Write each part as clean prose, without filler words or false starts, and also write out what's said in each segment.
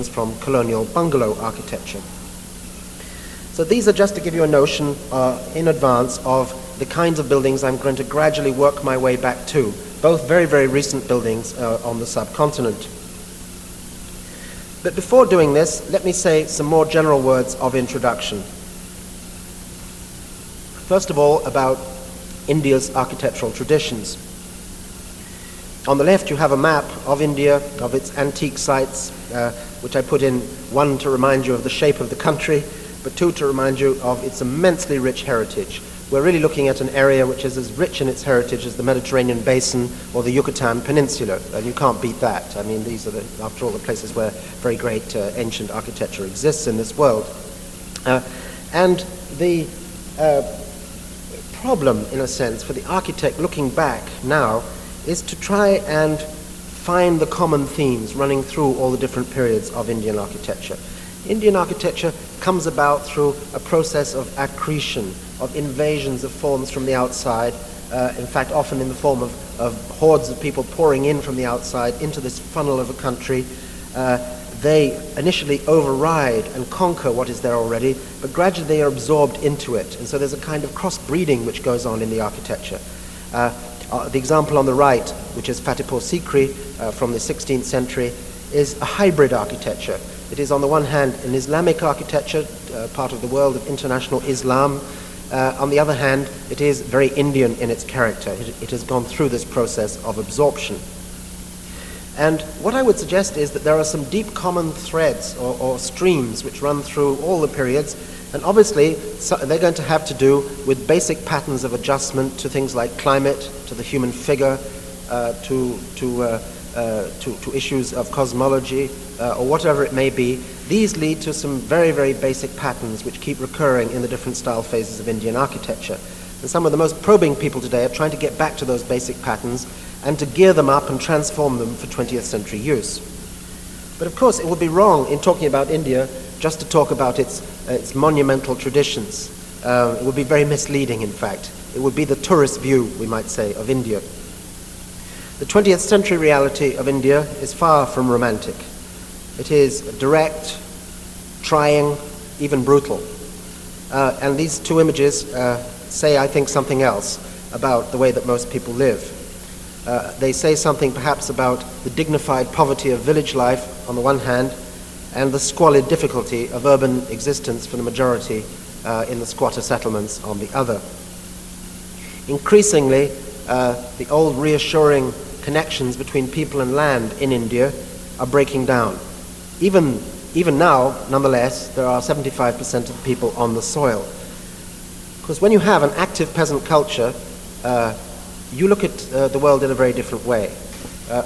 from colonial bungalow architecture. So these are just to give you a notion in advance of the kinds of buildings I'm going to gradually work my way back to, both very, very recent buildings on the subcontinent. But before doing this, let me say some more general words of introduction. First of all, about India's architectural traditions. On the left, you have a map of India, of its antique sites, which I put in, one, to remind you of the shape of the country, but two, to remind you of its immensely rich heritage. We're really looking at an area which is as rich in its heritage as the Mediterranean Basin or the Yucatan Peninsula, and you can't beat that. I mean, these are, after all, the places where very great ancient architecture exists in this world. And the problem, in a sense, for the architect looking back now is to try and find the common themes running through all the different periods of Indian architecture. Indian architecture comes about through a process of accretion, of invasions of forms from the outside, in fact often in the form of hordes of people pouring in from the outside into this funnel of a country. They initially override and conquer what is there already, but gradually they are absorbed into it. And so there's a kind of cross-breeding which goes on in the architecture. The example on the right, which is Fatehpur Sikri from the 16th century, is a hybrid architecture. It is on the one hand an Islamic architecture, part of the world of international Islam. On the other hand, it is very Indian in its character. It has gone through this process of absorption. And what I would suggest is that there are some deep common threads or streams which run through all the periods, and obviously they're going to have to do with basic patterns of adjustment to things like climate, to the human figure, to issues of cosmology, or whatever it may be. These lead to some very, very basic patterns which keep recurring in the different style phases of Indian architecture. And some of the most probing people today are trying to get back to those basic patterns and to gear them up and transform them for 20th century use. But of course, it would be wrong in talking about India just to talk about its monumental traditions. It would be very misleading, in fact. It would be the tourist view, we might say, of India. The 20th century reality of India is far from romantic. It is direct, trying, even brutal. And these two images say, I think, something else about the way that most people live. They say something perhaps about the dignified poverty of village life on the one hand, and the squalid difficulty of urban existence for the majority in the squatter settlements on the other. Increasingly, the old reassuring connections between people and land in India are breaking down. Even now, nonetheless, there are 75% of the people on the soil. Because when you have an active peasant culture, you look at the world in a very different way.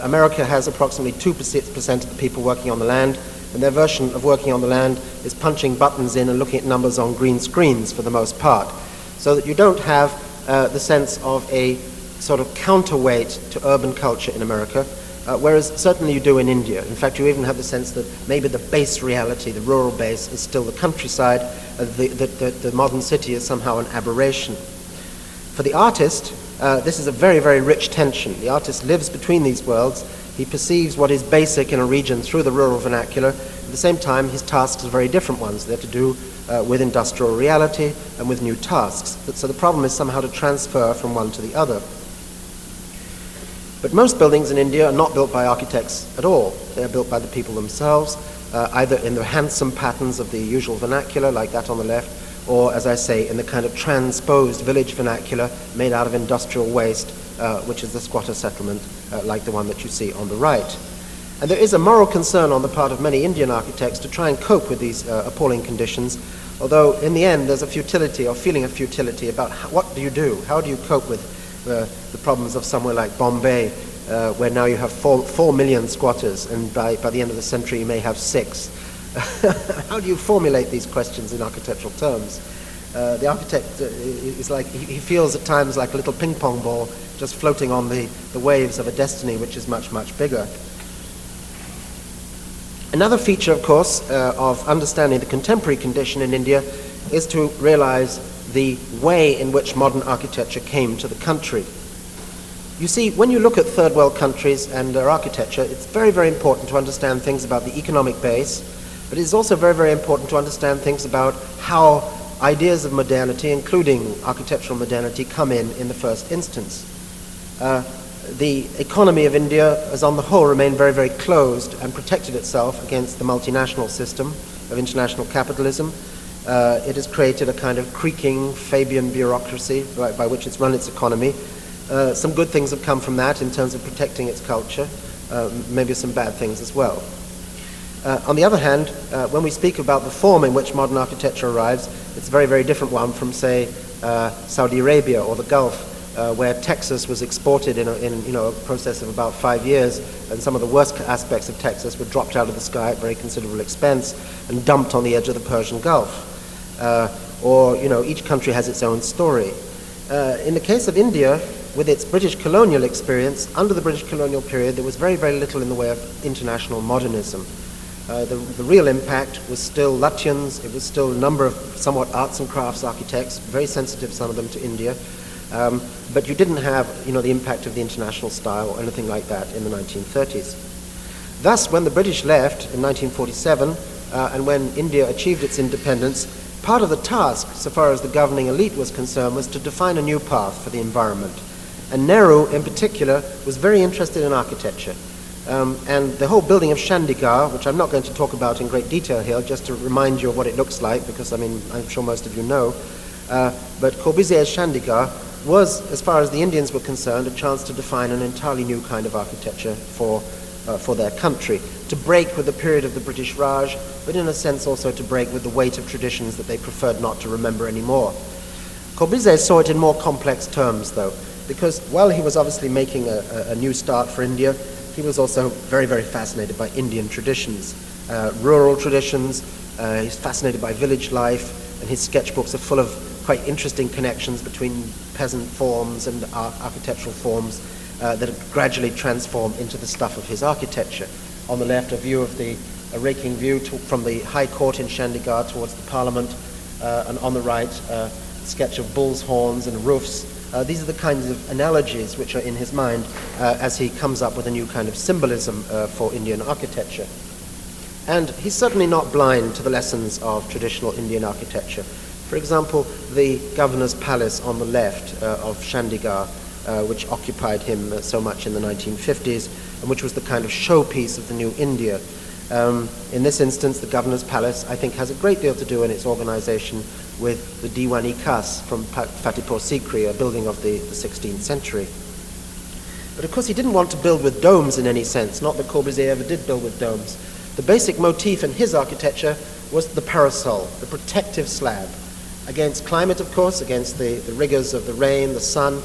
America has approximately 2% of the people working on the land, and their version of working on the land is punching buttons in and looking at numbers on green screens for the most part. So that you don't have the sense of a sort of counterweight to urban culture in America, whereas certainly you do in India. In fact, you even have the sense that maybe the base reality, the rural base, is still the countryside, the modern city is somehow an aberration. For the artist, this is a very, very rich tension. The artist lives between these worlds. He perceives what is basic in a region through the rural vernacular. At the same time, his tasks are very different ones. They're to do with industrial reality and with new tasks. So the problem is somehow to transfer from one to the other. But most buildings in India are not built by architects at all. They are built by the people themselves, either in the handsome patterns of the usual vernacular, like that on the left, or, as I say, in the kind of transposed village vernacular made out of industrial waste, which is the squatter settlement, like the one that you see on the right. And there is a moral concern on the part of many Indian architects to try and cope with these appalling conditions, although in the end there's a futility or feeling of futility about what do you do? How do you cope with the problems of somewhere like Bombay, where now you have 4 million squatters, and by the end of the century you may have 6. How do you formulate these questions in architectural terms? The architect is like, he feels at times like a little ping pong ball just floating on the waves of a destiny which is much, much bigger. Another feature, of course, of understanding the contemporary condition in India is to realize the way in which modern architecture came to the country. You see, when you look at third world countries and their architecture, it's very, very important to understand things about the economic base, but it's also very, very important to understand things about how ideas of modernity, including architectural modernity, come in the first instance. The economy of India has on the whole remained very, very closed and protected itself against the multinational system of international capitalism. It has created a kind of creaking Fabian bureaucracy by which it's run its economy. Some good things have come from that in terms of protecting its culture, maybe some bad things as well. On the other hand, when we speak about the form in which modern architecture arrives, it's a very, very different one from, say, Saudi Arabia or the Gulf, where Texas was exported in a process of about 5 years, and some of the worst aspects of Texas were dropped out of the sky at very considerable expense and dumped on the edge of the Persian Gulf. Each country has its own story. In the case of India, with its British colonial experience, under the British colonial period, there was very, very little in the way of international modernism. The real impact was still Lutyens. It was still a number of somewhat arts and crafts architects, very sensitive, some of them, to India. But you didn't have, the impact of the international style or anything like that in the 1930s. Thus, when the British left in 1947, and when India achieved its independence, part of the task, so far as the governing elite was concerned, was to define a new path for the environment. And Nehru, in particular, was very interested in architecture. And the whole building of Chandigarh, which I'm not going to talk about in great detail here, just to remind you of what it looks like, because, I'm sure most of you know, but Corbusier's Chandigarh was, as far as the Indians were concerned, a chance to define an entirely new kind of architecture for their country, to break with the period of the British Raj, but in a sense also to break with the weight of traditions that they preferred not to remember anymore. Corbusier saw it in more complex terms, though, because while he was obviously making a new start for India, he was also very, very fascinated by Indian traditions, rural traditions. He's fascinated by village life, and his sketchbooks are full of quite interesting connections between peasant forms and architectural forms that have gradually transformed into the stuff of his architecture. On the left, a raking view from the High Court in Chandigarh towards the Parliament, and on the right, a sketch of bull's horns and roofs. These are the kinds of analogies which are in his mind as he comes up with a new kind of symbolism for Indian architecture. And he's certainly not blind to the lessons of traditional Indian architecture. For example, the governor's palace on the left of Chandigarh, which occupied him so much in the 1950s, and which was the kind of showpiece of the new India. In this instance, the governor's palace, I think, has a great deal to do in its organization with the Diwan-i-Khas from Fatehpur Sikri, a building of the 16th century. But of course, he didn't want to build with domes in any sense, not that Corbusier ever did build with domes. The basic motif in his architecture was the parasol, the protective slab, against climate, of course, against the rigors of the rain, the sun,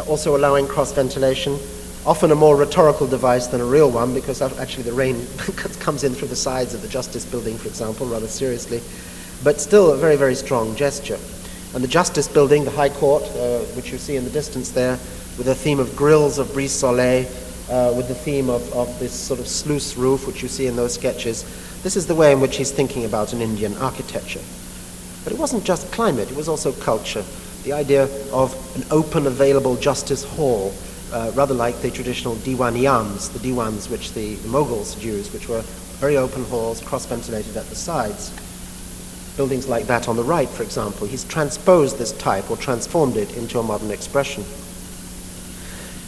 also allowing cross-ventilation, often a more rhetorical device than a real one, because actually the rain comes in through the sides of the Justice Building, for example, rather seriously, but still a very, very strong gesture. And the Justice Building, the High Court, which you see in the distance there, with a theme of grills of brise soleil, with the theme of this sort of sluice roof, which you see in those sketches. This is the way in which he's thinking about an Indian architecture. But it wasn't just climate, it was also culture. The idea of an open, available justice hall, rather like the traditional diwaniyams, the diwans which the Mughals had used, which were very open halls, cross-ventilated at the sides. Buildings like that on the right, for example, he's transposed this type or transformed it into a modern expression.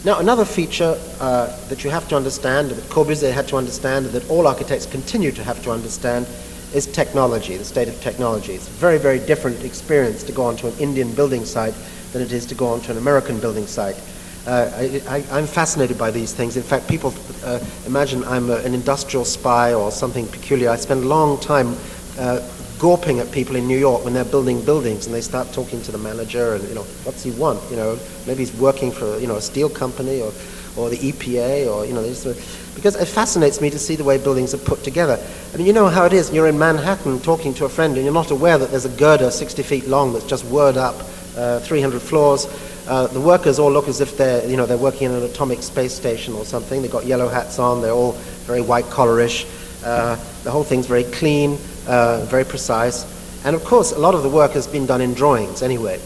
Now, another feature that you have to understand, that Corbusier had to understand, and that all architects continue to have to understand, is technology, the state of technology. It's a very, very different experience to go onto an Indian building site than it is to go onto an American building site. I'm fascinated by these things. In fact, people imagine I'm an industrial spy or something peculiar. I spend a long time gawping at people in New York when they're building buildings, and they start talking to the manager, and what's he want? Maybe he's working for a steel company or the EPA, or because it fascinates me to see the way buildings are put together. I mean, you know how it is. You're in Manhattan talking to a friend, and you're not aware that there's a girder 60 feet long that's just whirred up 300 floors. The workers all look as if they're working in an atomic space station or something. They've got yellow hats on. They're all very white collarish. The whole thing's very clean, very precise. And of course, a lot of the work has been done in drawings anyway.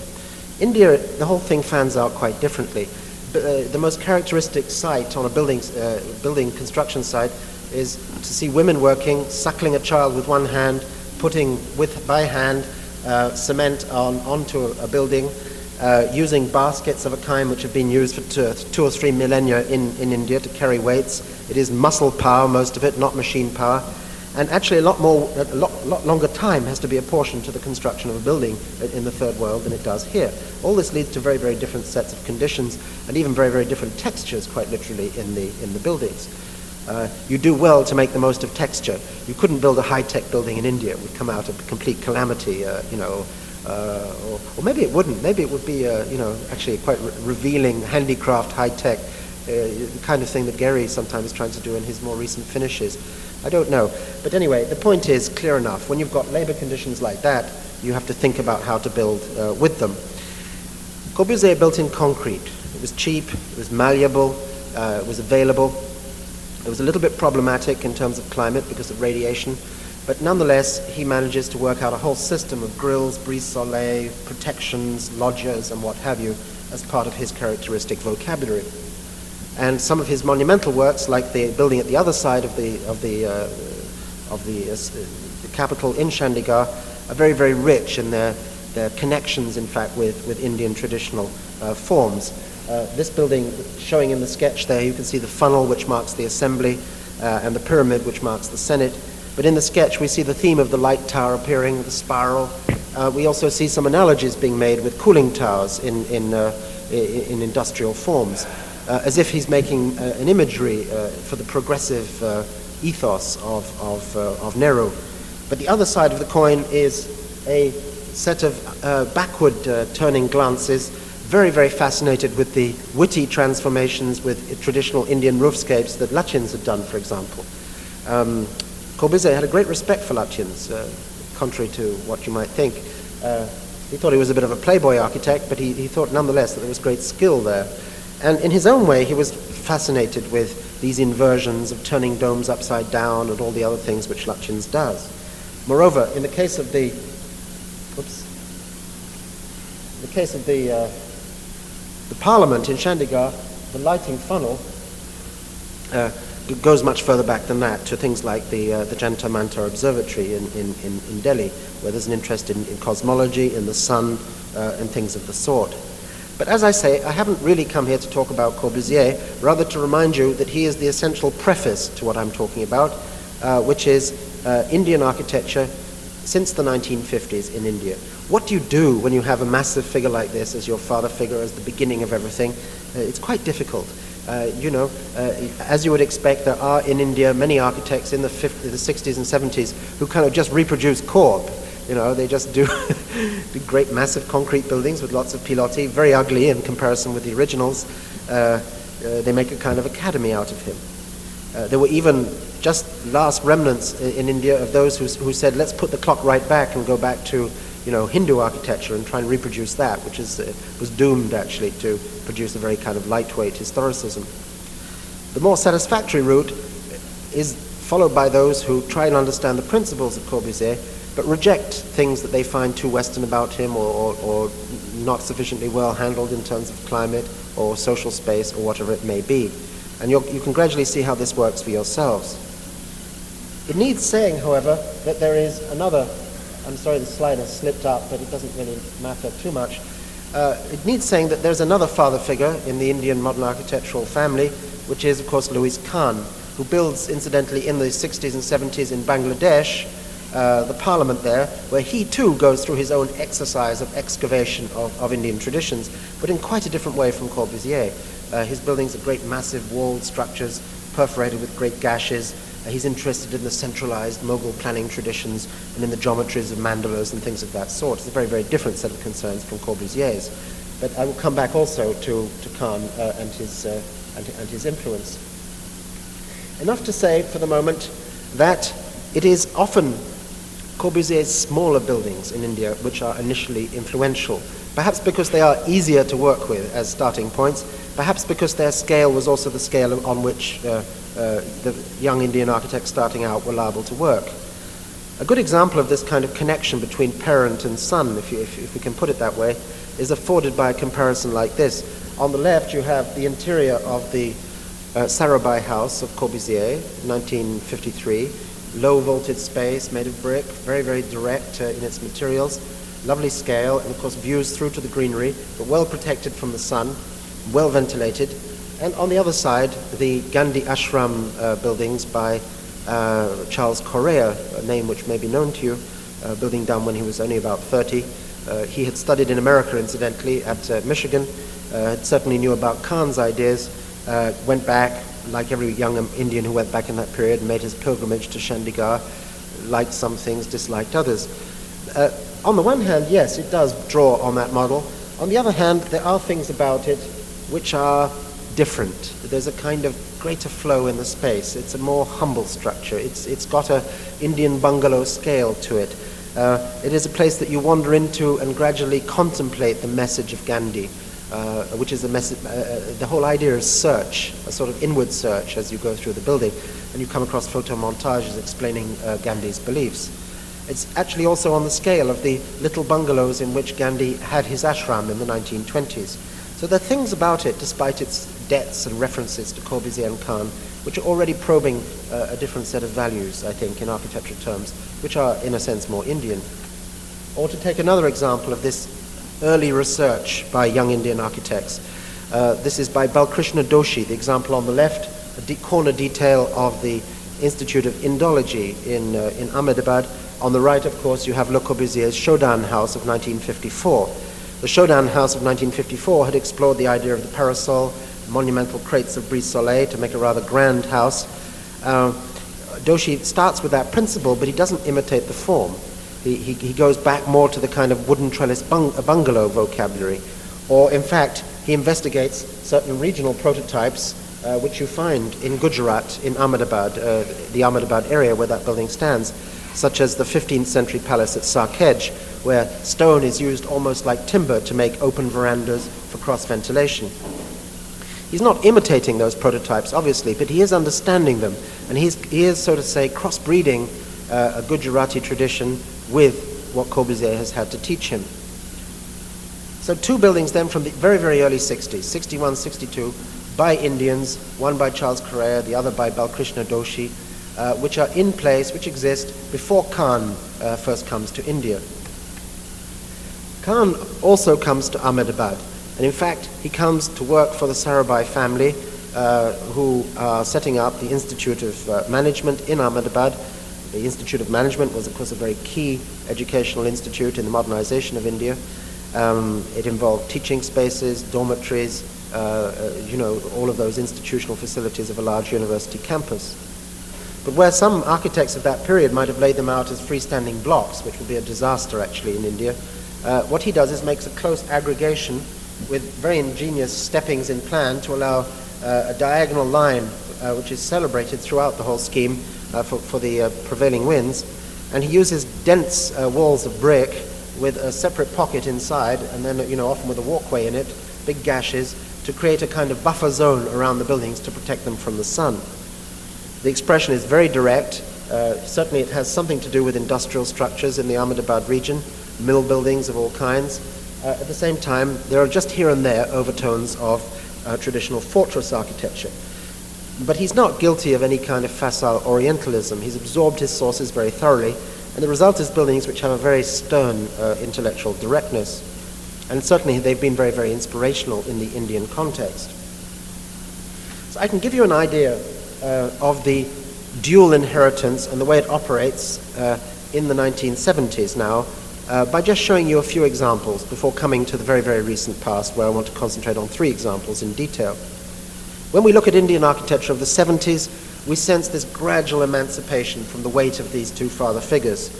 India, the whole thing fans out quite differently. the most characteristic sight on a building construction site is to see women working, suckling a child with one hand, putting by hand cement onto a building, using baskets of a kind which have been used for 2 or 3 millennia in India to carry weights. It is muscle power, most of it, not machine power. And actually a lot longer time has to be apportioned to the construction of a building in the third world than it does here. All this leads to very, very different sets of conditions and even very, very different textures, quite literally, in the buildings. You do well to make the most of texture. You couldn't build a high-tech building in India. It would come out a complete calamity, or maybe it wouldn't. Maybe it would be, actually quite revealing handicraft, high-tech, the kind of thing that Gehry sometimes is trying to do in his more recent finishes. I don't know. But anyway, the point is clear enough. When you've got labor conditions like that, you have to think about how to build with them. Corbusier built in concrete. It was cheap, it was malleable, it was available. It was a little bit problematic in terms of climate because of radiation, but nonetheless, he manages to work out a whole system of grilles, brise-soleil, protections, loggias, and what have you, as part of his characteristic vocabulary. And some of his monumental works, like the building at the other side of the capital in Chandigarh, are very, very rich in their connections, in fact, with Indian traditional forms. This building, showing in the sketch there, you can see the funnel which marks the assembly and the pyramid which marks the Senate. But in the sketch we see the theme of the light tower appearing, the spiral. We also see some analogies being made with cooling towers in industrial forms, as if he's making an imagery for the progressive ethos of Nehru. But the other side of the coin is a set of backward turning glances, very, very fascinated with the witty transformations with traditional Indian roofscapes that Lutyens had done, for example. Corbusier had a great respect for Lutyens, contrary to what you might think. He thought he was a bit of a playboy architect, but he thought nonetheless that there was great skill there. And in his own way, he was fascinated with these inversions of turning domes upside down and all the other things which Lutyens does. Moreover, in the case of the Parliament in Chandigarh, the lighting funnel goes much further back than that, to things like the Jantar Mantar Observatory in Delhi, where there's an interest in cosmology, in the sun, and things of the sort. But as I say, I haven't really come here to talk about Corbusier, rather to remind you that he is the essential preface to what I'm talking about, which is Indian architecture since the 1950s in India. What do you do when you have a massive figure like this as your father figure, as the beginning of everything? It's quite difficult. As you would expect, there are in India many architects in the 60s and 70s who kind of just reproduce Corb. They just do great massive concrete buildings with lots of pilotis, very ugly in comparison with the originals. They make a kind of academy out of him. There were even just last remnants in India of those who said, let's put the clock right back and go back to Hindu architecture and try and reproduce that, which was doomed actually to produce a very kind of lightweight historicism. The more satisfactory route is followed by those who try and understand the principles of Corbusier, but reject things that they find too Western about him or not sufficiently well handled in terms of climate or social space or whatever it may be. And you can gradually see how this works for yourselves. It needs saying, however, that there is another, I'm sorry the slide has slipped up, but it doesn't really matter too much. It needs saying that there's another father figure in the Indian modern architectural family, which is, of course, Louis Kahn, who builds, incidentally, in the 60s and 70s in Bangladesh, the parliament there, where he too goes through his own exercise of excavation of Indian traditions, but in quite a different way from Corbusier. His buildings are great massive walled structures, perforated with great gashes. He's interested in the centralized Mughal planning traditions and in the geometries of mandalas and things of that sort. It's a very, very different set of concerns from Corbusier's. But I will come back also to Kahn and his influence. Enough to say for the moment that it is often Corbusier's smaller buildings in India which are initially influential, perhaps because they are easier to work with as starting points, perhaps because their scale was also the scale on which the young Indian architects starting out were liable to work. A good example of this kind of connection between parent and son, if we can put it that way, is afforded by a comparison like this. On the left, you have the interior of the Sarabhai house of Corbusier, 1953. Low vaulted space, made of brick, very, very direct in its materials, lovely scale, and of course views through to the greenery, but well protected from the sun, well ventilated. And on the other side, the Gandhi Ashram buildings by Charles Correa, a name which may be known to you, building done when he was only about 30. He had studied in America, incidentally, at Michigan, certainly knew about Khan's ideas, went back, like every young Indian who went back in that period, made his pilgrimage to Chandigarh, liked some things, disliked others. On the one hand, yes, it does draw on that model. On the other hand, there are things about it which are different. There's a kind of greater flow in the space. It's a more humble structure. It's got a Indian bungalow scale to it. It is a place that you wander into and gradually contemplate the message of Gandhi, which is the whole idea of search, a sort of inward search as you go through the building, and you come across photo montages explaining Gandhi's beliefs. It's actually also on the scale of the little bungalows in which Gandhi had his ashram in the 1920s. So there are things about it, despite its debts and references to Corbusier and Khan, which are already probing a different set of values, I think, in architectural terms, which are, in a sense, more Indian. Or to take another example of this early research by young Indian architects. This is by Balkrishna Doshi, the example on the left, a corner detail of the Institute of Indology in Ahmedabad. On the right, of course, you have Le Corbusier's Shodan House of 1954. The Shodan House of 1954 had explored the idea of the parasol, monumental crates of brise soleil to make a rather grand house. Doshi starts with that principle, but he doesn't imitate the form. He goes back more to the kind of wooden trellis bungalow vocabulary. Or, in fact, he investigates certain regional prototypes which you find in Gujarat, in Ahmedabad, the Ahmedabad area where that building stands, such as the 15th century palace at Sarkej, where stone is used almost like timber to make open verandas for cross ventilation. He's not imitating those prototypes, obviously, but he is understanding them, and he is, so to say, crossbreeding a Gujarati tradition with what Corbusier has had to teach him. So two buildings then from the very, very early 60s, 61, 62, by Indians, one by Charles Correa, the other by Balkrishna Doshi, which are in place, which exist before Khan first comes to India. Khan also comes to Ahmedabad, and in fact he comes to work for the Sarabhai family who are setting up the Institute of Management in Ahmedabad. The Institute of Management was, of course, a very key educational institute in the modernization of India. It involved teaching spaces, dormitories, all of those institutional facilities of a large university campus. But where some architects of that period might have laid them out as freestanding blocks, which would be a disaster actually in India, what he does is makes a close aggregation with very ingenious steppings in plan to allow a diagonal line which is celebrated throughout the whole scheme for the prevailing winds. And he uses dense walls of brick with a separate pocket inside, and then often with a walkway in it, big gashes, to create a kind of buffer zone around the buildings to protect them from the sun. The expression is very direct. Certainly it has something to do with industrial structures in the Ahmedabad region, mill buildings of all kinds. At the same time, there are just here and there overtones of traditional fortress architecture. But he's not guilty of any kind of facile Orientalism. He's absorbed his sources very thoroughly, and the result is buildings which have a very stern intellectual directness. And certainly they've been very, very inspirational in the Indian context. So I can give you an idea of the dual inheritance and the way it operates in the 1970s now by just showing you a few examples before coming to the very, very recent past, where I want to concentrate on three examples in detail. When we look at Indian architecture of the 70s, we sense this gradual emancipation from the weight of these two father figures.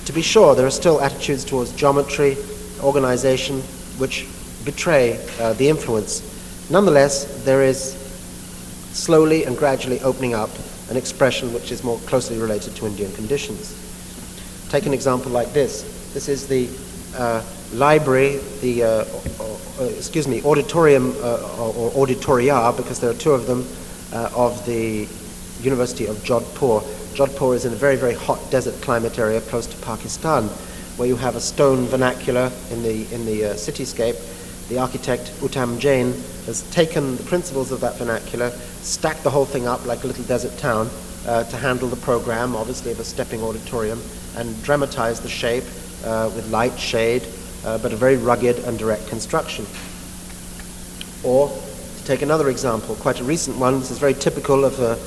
To be sure, there are still attitudes towards geometry, organization, which betray the influence. Nonetheless, there is slowly and gradually opening up an expression which is more closely related to Indian conditions. Take an example like this. This is the library, auditorium or auditoria, because there are two of them, of the University of Jodhpur. Jodhpur is in a very, very hot desert climate area close to Pakistan, where you have a stone vernacular in the cityscape, the architect Uttam Jain has taken the principles of that vernacular, stacked the whole thing up like a little desert town to handle the program, obviously of a stepping auditorium, and dramatized the shape with light, shade, but a very rugged and direct construction. Or, to take another example, quite a recent one, this is very typical of the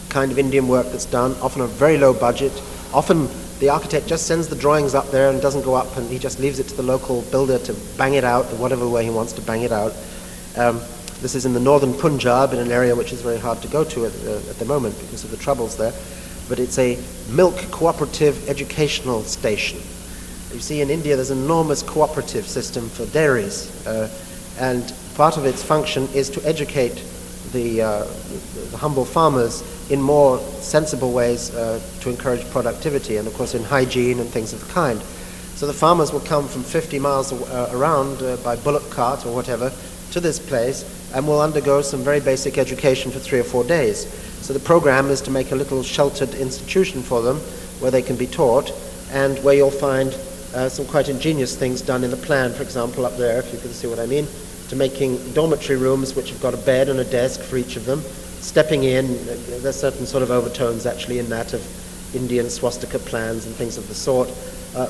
kind of Indian work that's done, often a very low budget. Often the architect just sends the drawings up there and doesn't go up, and he just leaves it to the local builder to bang it out in whatever way he wants to bang it out. This is in the northern Punjab, in an area which is very hard to go to at the moment because of the troubles there. But it's a milk cooperative educational station. You see, in India there's an enormous cooperative system for dairies, and part of its function is to educate the humble farmers in more sensible ways to encourage productivity, and of course in hygiene and things of the kind. So the farmers will come from 50 miles around by bullock cart or whatever to this place, and will undergo some very basic education for 3 or 4 days. So the program is to make a little sheltered institution for them where they can be taught, and where you'll find some quite ingenious things done in the plan, for example, up there, if you can see what I mean, to making dormitory rooms which have got a bed and a desk for each of them. Stepping in, there's certain sort of overtones actually in that of Indian swastika plans and things of the sort,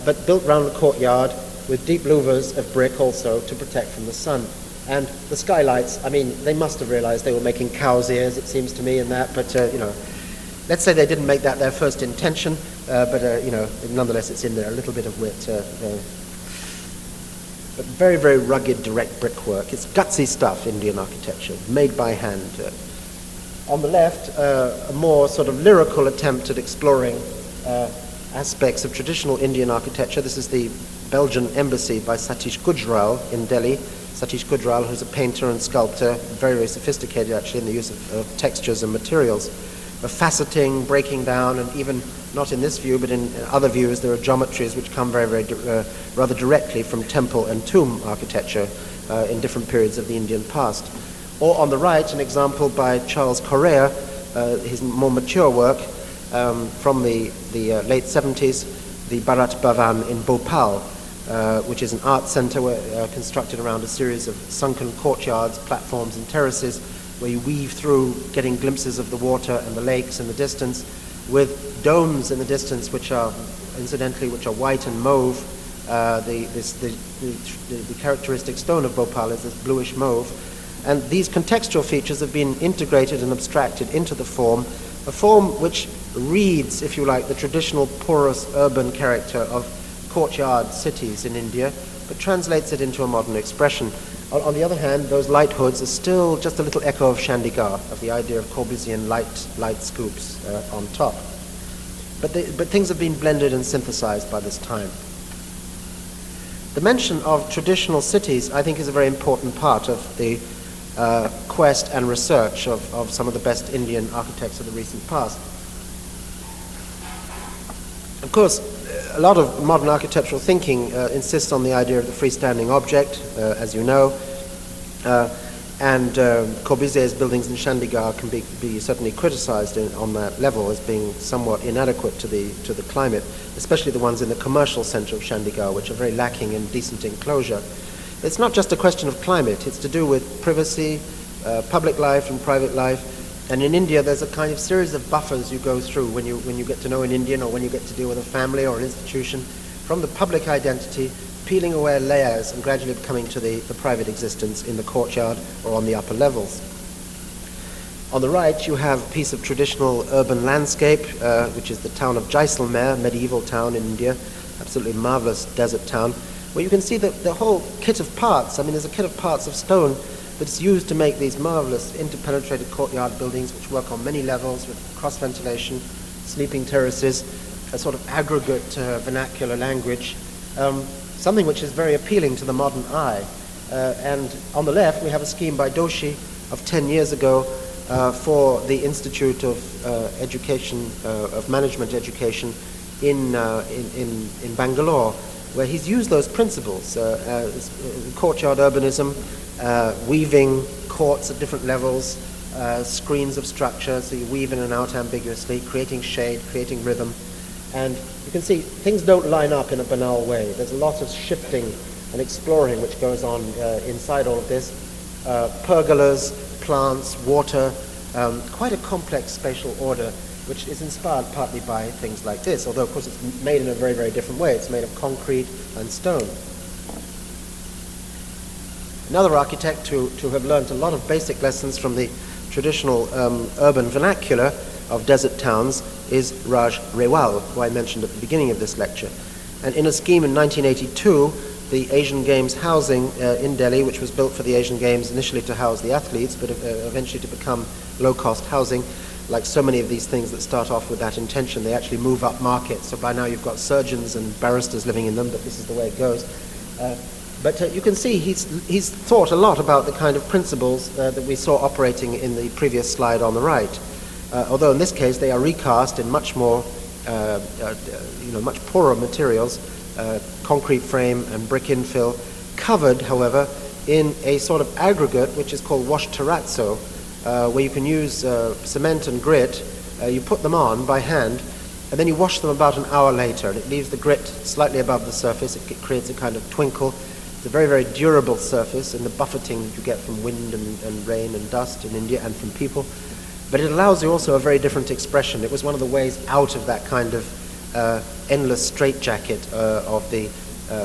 but built round the courtyard with deep louvers of brick also to protect from the sun. And the skylights, I mean, they must have realized they were making cow's ears, it seems to me, in that, but, let's say they didn't make that their first intention, but nonetheless it's in there, a little bit of wit. But very, very rugged, direct brickwork. It's gutsy stuff, Indian architecture, made by hand. On the left, a more sort of lyrical attempt at exploring aspects of traditional Indian architecture. This is the Belgian embassy by Satish Gujral in Delhi. Satish Gujral, who's a painter and sculptor, very, very sophisticated actually in the use of textures and materials. Faceting, breaking down, and even not in this view, but in other views, there are geometries which come very, very rather directly from temple and tomb architecture in different periods of the Indian past. Or on the right, an example by Charles Correa, his more mature work from the late 70s, the Bharat Bhavan in Bhopal, which is an art center constructed around a series of sunken courtyards, platforms and terraces, where you weave through, getting glimpses of the water and the lakes in the distance, with domes in the distance, which are, incidentally, white and mauve. The characteristic stone of Bhopal is this bluish mauve. And these contextual features have been integrated and abstracted into the form, a form which reads, if you like, the traditional porous urban character of courtyard cities in India, but translates it into a modern expression. On the other hand, those light hoods are still just a little echo of Chandigarh, of the idea of Corbusier light scoops on top. But things have been blended and synthesized by this time. The mention of traditional cities, I think, is a very important part of the quest and research of some of the best Indian architects of the recent past. Of course, a lot of modern architectural thinking insists on the idea of the freestanding object, as you know, and Corbusier's buildings in Chandigarh can be certainly criticized on that level as being somewhat inadequate to the climate, especially the ones in the commercial center of Chandigarh, which are very lacking in decent enclosure. It's not just a question of climate, it's to do with privacy, public life and private life. And in India, there's a kind of series of buffers you go through when you get to know an Indian, or when you get to deal with a family or an institution, from the public identity, peeling away layers and gradually coming to the private existence in the courtyard or on the upper levels. On the right, you have a piece of traditional urban landscape, which is the town of Jaisalmer, medieval town in India, absolutely marvelous desert town, where you can see the whole kit of parts. I mean, there's a kit of parts of stone that's used to make these marvelous interpenetrated courtyard buildings which work on many levels with cross ventilation, sleeping terraces, a sort of aggregate vernacular language, something which is very appealing to the modern eye. And on the left we have a scheme by Doshi of 10 years ago for the Institute of Education, of Management Education in Bangalore, where he's used those principles, courtyard urbanism, weaving courts at different levels, screens of structure, so you weave in and out ambiguously, creating shade, creating rhythm. And you can see things don't line up in a banal way. There's a lot of shifting and exploring which goes on inside all of this. Pergolas, plants, water, quite a complex spatial order, which is inspired partly by things like this, although of course it's made in a very, very different way. It's made of concrete and stone. Another architect to have learned a lot of basic lessons from the traditional urban vernacular of desert towns is Raj Rewal, who I mentioned at the beginning of this lecture. And in a scheme in 1982, the Asian Games housing in Delhi, which was built for the Asian Games initially to house the athletes, but eventually to become low-cost housing, like so many of these things that start off with that intention, they actually move up market. So by now you've got surgeons and barristers living in them, but this is the way it goes. But you can see he's thought a lot about the kind of principles that we saw operating in the previous slide on the right. Although in this case they are recast in much more, much poorer materials, concrete frame and brick infill, covered, however, in a sort of aggregate which is called wash terrazzo, where you can use cement and grit. You put them on by hand, and then you wash them about an hour later, and it leaves the grit slightly above the surface. It creates a kind of twinkle. It's a very, very durable surface in the buffeting that you get from wind and rain and dust in India and from people. But it allows you also a very different expression. It was one of the ways out of that kind of endless straitjacket of the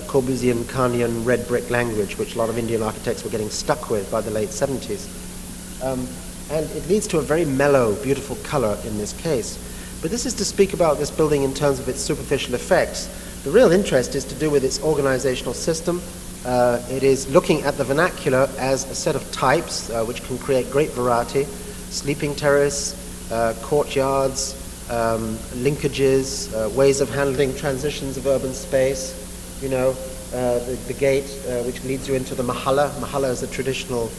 Corbusier Carnian red brick language, which a lot of Indian architects were getting stuck with by the late 70s. And it leads to a very mellow, beautiful color in this case. But this is to speak about this building in terms of its superficial effects. The real interest is to do with its organizational system. It is looking at the vernacular as a set of types which can create great variety. Sleeping terrace, courtyards, linkages, ways of handling transitions of urban space, the gate which leads you into the mahalla. Mahalla is a traditional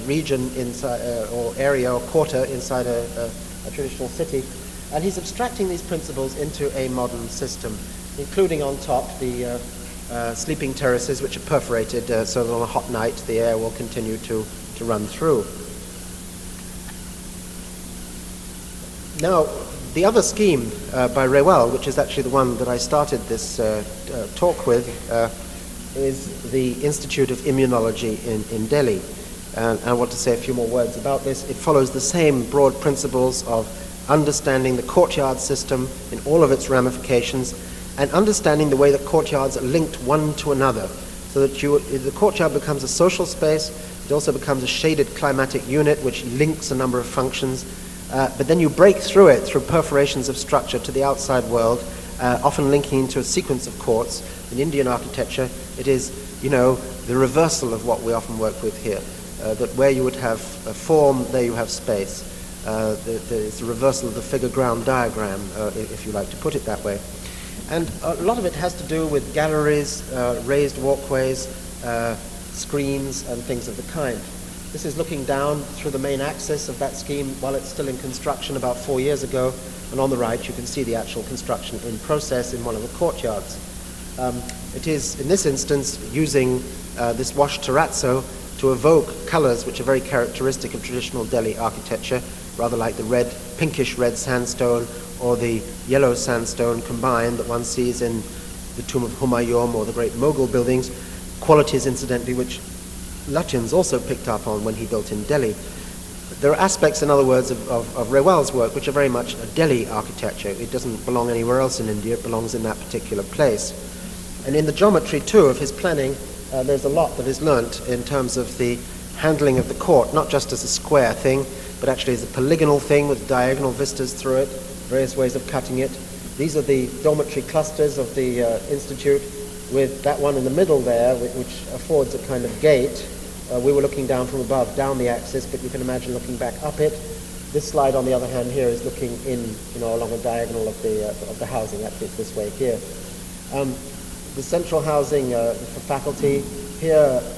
region inside, or area or quarter inside a traditional city. And he's abstracting these principles into a modern system, including on top the sleeping terraces, which are perforated so that on a hot night the air will continue to run through. Now, the other scheme by Rewal, which is actually the one that I started this talk with, is the Institute of Immunology in Delhi. And I want to say a few more words about this. It follows the same broad principles of understanding the courtyard system in all of its ramifications, and understanding the way that courtyards are linked one to another, so that the courtyard becomes a social space. It also becomes a shaded climatic unit which links a number of functions, but then you break through it through perforations of structure to the outside world, often linking into a sequence of courts. In Indian architecture, it is, the reversal of what we often work with here, that where you would have a form, there you have space. It's the reversal of the figure ground diagram, if you like to put it that way. And a lot of it has to do with galleries, raised walkways, screens, and things of the kind. This is looking down through the main axis of that scheme while it's still in construction about 4 years ago. And on the right, you can see the actual construction in process in one of the courtyards. It is, in this instance, using this wash terrazzo to evoke colors which are very characteristic of traditional Delhi architecture, rather like the pinkish red sandstone or the yellow sandstone combined that one sees in the tomb of Humayun or the great Mughal buildings, qualities incidentally which Lutyens also picked up on when he built in Delhi. There are aspects, in other words, of Rewal's work which are very much a Delhi architecture. It doesn't belong anywhere else in India, it belongs in that particular place. And in the geometry too of his planning, there's a lot that is learnt in terms of the handling of the court, not just as a square thing, but actually as a polygonal thing with diagonal vistas through it, various ways of cutting it. These are the dormitory clusters of the Institute, with that one in the middle there, which affords a kind of gate. We were looking down from above, down the axis, but you can imagine looking back up it. This slide, on the other hand, here is looking in, along a diagonal of the housing. Actually, it's this way here. The central housing for faculty.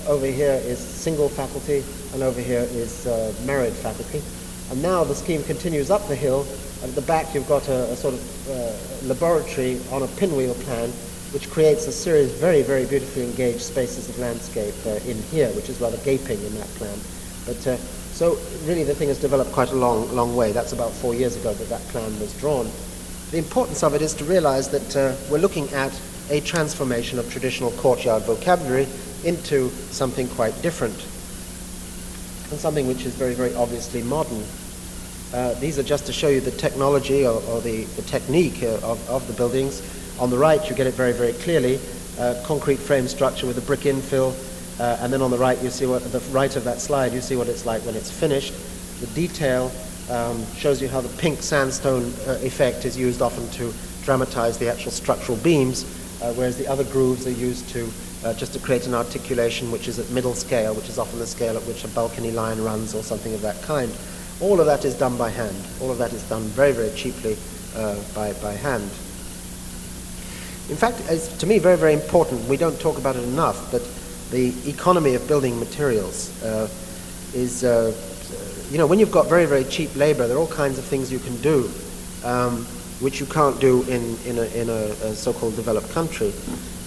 Over here is single faculty, and over here is married faculty. And now the scheme continues up the hill. At the back, you've got a sort of laboratory on a pinwheel plan, which creates a series of very, very beautifully engaged spaces of landscape in here, which is rather gaping in that plan. But so really the thing has developed quite a long way. That's about 4 years ago that plan was drawn. The importance of it is to realize that we're looking at a transformation of traditional courtyard vocabulary into something quite different, and something which is very, very obviously modern. These are just to show you the technology or the technique of the buildings. On the right, you get it very, very clearly. Concrete frame structure with a brick infill, and then on the right, you see what the right of that slide. You see what it's like when it's finished. The detail shows you how the pink sandstone effect is used often to dramatize the actual structural beams, whereas the other grooves are used to just to create an articulation which is at middle scale, which is often the scale at which a balcony line runs or something of that kind. All of that is done by hand. All of that is done very, very cheaply by hand. In fact, it's to me very, very important. We don't talk about it enough, but the economy of building materials is, when you've got very, very cheap labor, there are all kinds of things you can do which you can't do in a so-called developed country.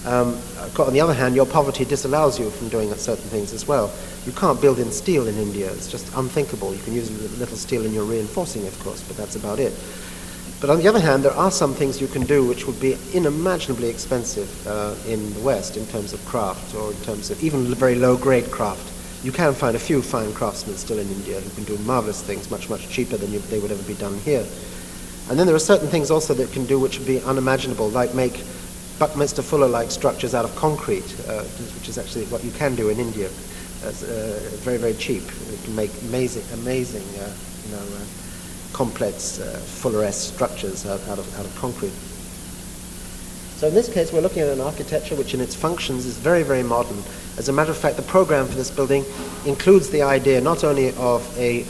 On the other hand, your poverty disallows you from doing certain things as well. You can't build in steel in India. It's just unthinkable. You can use a little steel in your reinforcing, of course, but that's about it. But on the other hand, there are some things you can do which would be unimaginably expensive in the West in terms of craft, or in terms of even very low-grade craft. You can find a few fine craftsmen still in India who can do marvelous things much, much cheaper than they would ever be done here. And then there are certain things also that can do which would be unimaginable, like make Buckminster Fuller-like structures out of concrete, which is actually what you can do in India. Very, very cheap. You can make amazing, complex Fuller-esque structures out of concrete. So in this case, we're looking at an architecture which in its functions is very, very modern. As a matter of fact, the program for this building includes the idea not only of a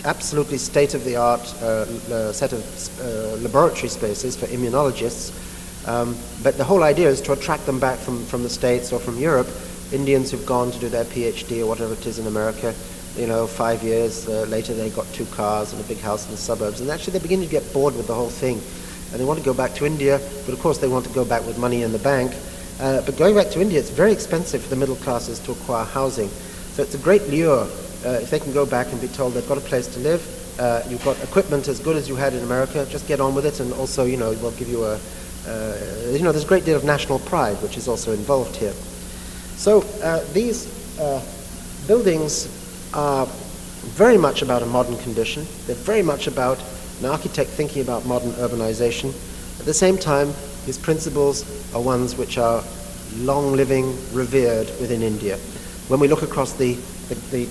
absolutely state-of-the-art set of laboratory spaces for immunologists, but the whole idea is to attract them back from the States or from Europe, Indians who've gone to do their PhD or whatever it is in America. 5 years later they got 2 cars and a big house in the suburbs, and actually they begin to get bored with the whole thing. And they want to go back to India, but of course they want to go back with money in the bank. But going back to India, it's very expensive for the middle classes to acquire housing. So it's a great lure if they can go back and be told they've got a place to live, you've got equipment as good as you had in America, just get on with it, and also, we'll give you there's a great deal of national pride which is also involved here. So these buildings are very much about a modern condition. They're very much about an architect thinking about modern urbanization. At the same time, his principles are ones which are long-living, revered within India. When we look across the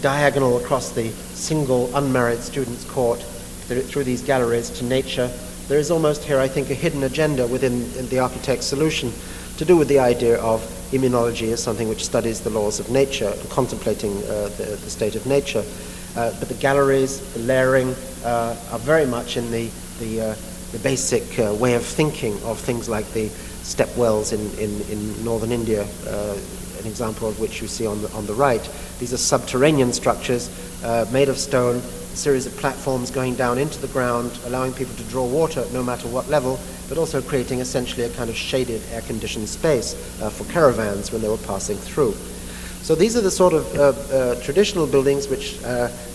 diagonal across the single unmarried students' court through these galleries to nature, there is almost here, I think, a hidden agenda within the architect's solution to do with the idea of immunology as something which studies the laws of nature and contemplating the state of nature. But the galleries, the layering, are very much in the basic way of thinking of things like the step wells in northern India, an example of which you see on the right. These are subterranean structures made of stone, a series of platforms going down into the ground, allowing people to draw water no matter what level, but also creating essentially a kind of shaded, air-conditioned space for caravans when they were passing through. So these are the sort of traditional buildings which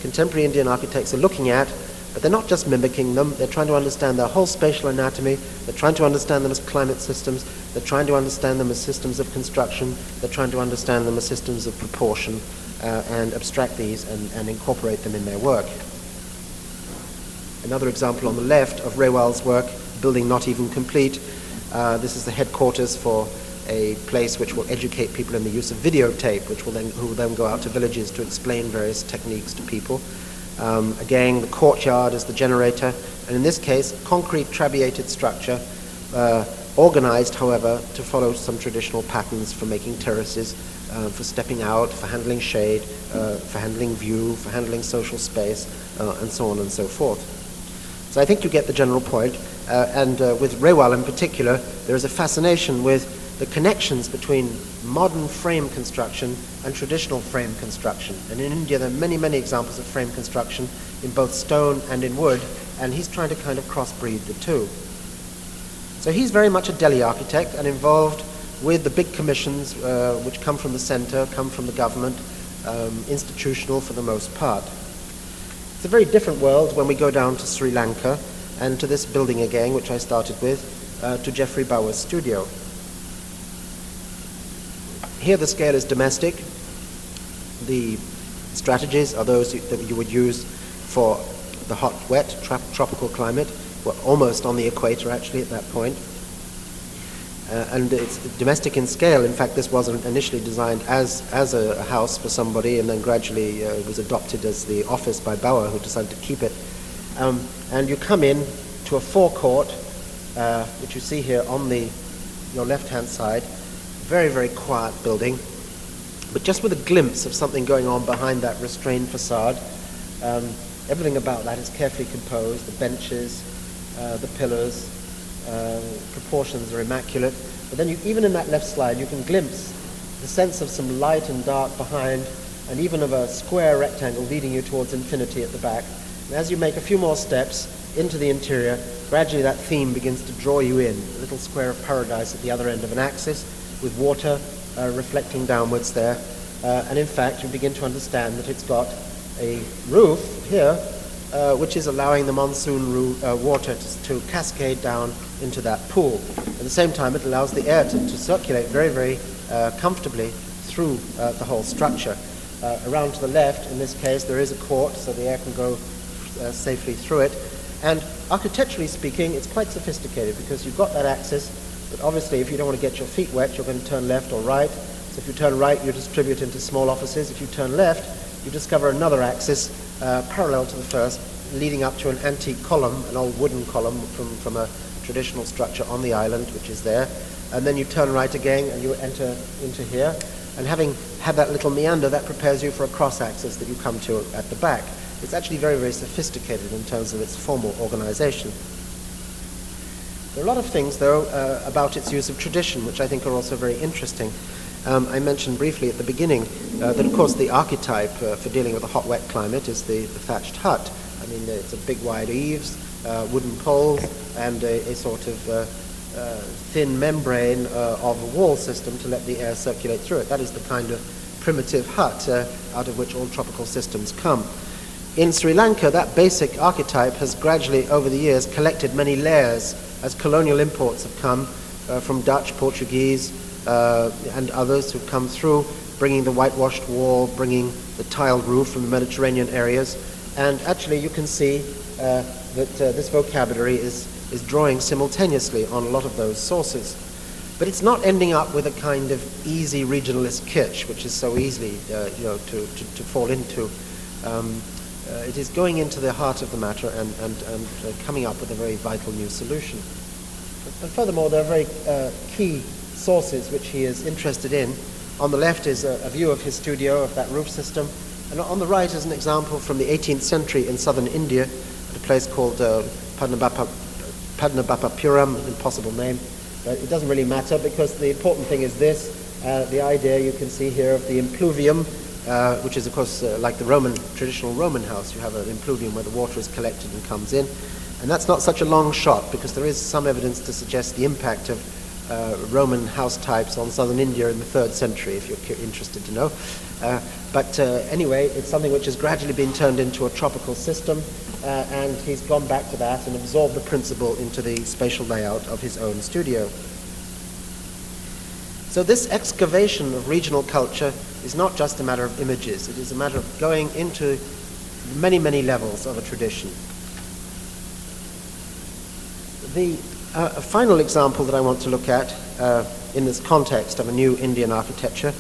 contemporary Indian architects are looking at, but they're not just mimicking them. They're trying to understand their whole spatial anatomy. They're trying to understand them as climate systems. They're trying to understand them as systems of construction. They're trying to understand them as systems of proportion and abstract these and incorporate them in their work. Another example on the left of Rewal's work, building not even complete. This is the headquarters for a place which will educate people in the use of videotape, who will then go out to villages to explain various techniques to people. Again, the courtyard is the generator, and in this case, concrete trabeated structure, organized, however, to follow some traditional patterns for making terraces, for stepping out, for handling shade, for handling view, for handling social space, and so on and so forth. So I think you get the general point, and with Rewal in particular, there is a fascination with the connections between modern frame construction and traditional frame construction. And in India there are many, many examples of frame construction in both stone and in wood, and he's trying to kind of crossbreed the two. So he's very much a Delhi architect and involved with the big commissions which come from the center, come from the government, institutional for the most part. It's a very different world when we go down to Sri Lanka and to this building again, which I started with, to Geoffrey Bower's studio. Here the scale is domestic. The strategies are those that you would use for the hot, wet, tropical climate. We're almost on the equator, actually, at that point. And it's domestic in scale. In fact, this wasn't initially designed as a house for somebody, and then gradually was adopted as the office by Bauer, who decided to keep it. And you come in to a forecourt, which you see here on your left-hand side. Very, very quiet building, but just with a glimpse of something going on behind that restrained facade. Everything about that is carefully composed. The benches, the pillars, proportions are immaculate. But then even in that left slide, you can glimpse the sense of some light and dark behind, and even of a square rectangle leading you towards infinity at the back. And as you make a few more steps into the interior, gradually that theme begins to draw you in. A little square of paradise at the other end of an axis, with water reflecting downwards there. And in fact, you begin to understand that it's got a roof here, which is allowing the monsoon water to cascade down into that pool. At the same time, it allows the air to circulate very, very comfortably through the whole structure. Around to the left, in this case, there is a court, so the air can go safely through it. And architecturally speaking, it's quite sophisticated, because you've got that axis, but obviously if you don't want to get your feet wet, you're going to turn left or right. So if you turn right, you distribute into small offices. If you turn left, you discover another axis parallel to the first, leading up to an antique column, an old wooden column from a traditional structure on the island, which is there. And then you turn right again and you enter into here. And having had that little meander, that prepares you for a cross-axis that you come to at the back. It's actually very, very sophisticated in terms of its formal organization. There are a lot of things, though, about its use of tradition, which I think are also very interesting. I mentioned briefly at the beginning that, of course, the archetype for dealing with a hot, wet climate is the thatched hut. I mean, it's a big, wide eaves, wooden poles, and a sort of thin membrane of a wall system to let the air circulate through it. That is the kind of primitive hut out of which all tropical systems come. In Sri Lanka, that basic archetype has gradually, over the years, collected many layers as colonial imports have come from Dutch, Portuguese, and others who've come through, bringing the whitewashed wall, bringing the tiled roof from the Mediterranean areas. And actually, you can see that this vocabulary is drawing simultaneously on a lot of those sources. But it's not ending up with a kind of easy regionalist kitsch, which is so easily to fall into. It is going into the heart of the matter and coming up with a very vital new solution. And furthermore, there are very key sources which he is interested in. On the left is a view of his studio, of that roof system. And on the right is an example from the 18th century in southern India, at a place called Padnabapapuram, an impossible name. But it doesn't really matter, because the important thing is this, the idea you can see here of the impluvium, which is, of course, like the traditional Roman house. You have an impluvium where the water is collected and comes in. And that's not such a long shot, because there is some evidence to suggest the impact of Roman house types on southern India in the 3rd century, if you're interested to know. But anyway, it's something which has gradually been turned into a tropical system, and he's gone back to that and absorbed the principle into the spatial layout of his own studio. So this excavation of regional culture is not just a matter of images. It is a matter of going into many, many levels of a tradition. The final example that I want to look at in this context of a new Indian architecture